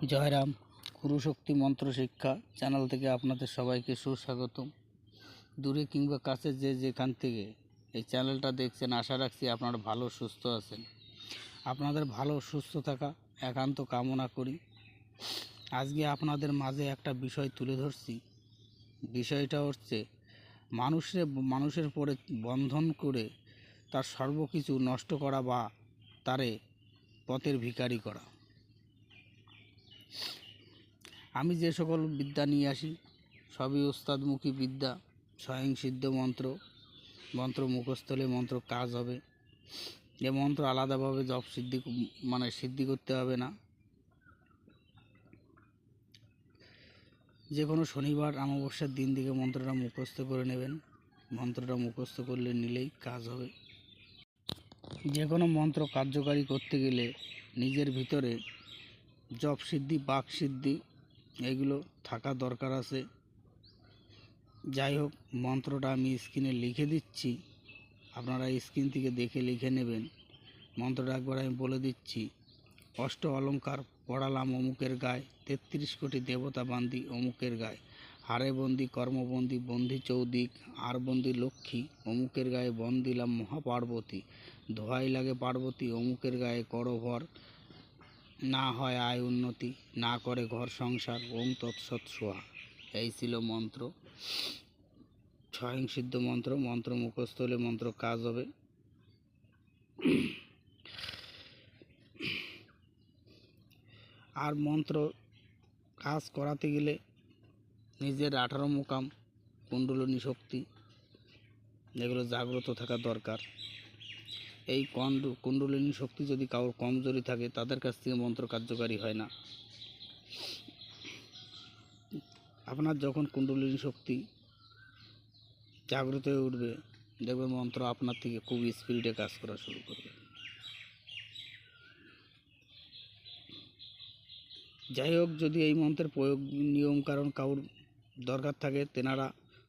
জয়রাম। গুরুশক্তি মন্ত্র শিক্ষা চ্যানেল থেকে আপনাদের সবাইকে সুস্বাগতম। দূরে কিংবা কাছে যে যেখান থেকে এই চ্যানেলটা দেখছেন, আশা রাখছি আপনারা ভালো সুস্থ আছেন। আপনাদের ভালো সুস্থ থাকা একান্ত কামনা করি। আজকে আপনাদের মাঝে একটা বিষয় তুলে ধরছি। বিষয়টা হচ্ছে মানুষের পরে বন্ধন করে তার সর্বকিছু নষ্ট করা বা তারে পথের ভিখারি করা। আমি যে সকল বিদ্যা নিয়ে আসি সবই ওস্তাদমুখী বিদ্যা, স্বয়ংসিদ্ধ মন্ত্র মুখস্থ হলে মন্ত্র কাজ হবে। এ মন্ত্র আলাদাভাবে জপ সিদ্ধি করতে হবে না। যে কোনো শনিবার অমাবস্যার দিন থেকে মন্ত্রটা মুখস্থ করে নেবেন। মন্ত্রটা মুখস্থ করলে নিলেই কাজ হবে। যে কোনো মন্ত্র কার্যকারী করতে গেলে নিজের ভিতরে জপ সিদ্ধি, বাক সিদ্ধি এগুলো থাকা দরকার আছে। যাই হোক, মন্ত্রটা আমি স্ক্রিনে লিখে দিচ্ছি, আপনারা স্ক্রিন থেকে দেখে লিখে নেবেন। মন্ত্রটা একবার আমি বলে দিচ্ছি। অষ্ট অলঙ্কার পড়ালাম অমুকের গায়ে, ৩৩ কোটি দেবতা বান্দি অমুকের গায়ে, হারে বন্দি কর্মবন্দি বন্দি চৌদিক, আর বন্দি লক্ষ্মী অমুকের গায়ে, বন দিলাম মহাপার্বতী, দোহাই লাগে পার্বতী অমুকের গায়ে, করভর না হয় আয় উন্নতি, না করে ঘর সংসার, ওম তৎসৎ সোহা। এই ছিল মন্ত্র, স্বয়ংসিদ্ধ মন্ত্র। মন্ত্র মুখস্থ হলে মন্ত্র কাজ হবে। আর মন্ত্র কাজ করাতে গেলে নিজের 18 মুকাম কুণ্ডলিনী শক্তি এগুলো জাগ্রত থাকা দরকার। এই কুণ্ডলিনী শক্তি যদি কারোর কমজোরি থাকে তাদের কাছ থেকে মন্ত্র কার্যকারী হয় না। আপনার যখন কুণ্ডলিনী শক্তি জাগ্রত হয়ে উঠবে, দেখবেন মন্ত্র আপনার থেকে খুব স্পিডে কাজ করা শুরু করবে। যাই হোক, যদি এই মন্ত্রের প্রয়োগ নিয়ম কারণ কারোর দরকার থাকে, তেনারা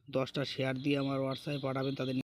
10টা শেয়ার দিয়ে আমার হোয়াটসঅ্যাপে পাঠাবেন। তাদের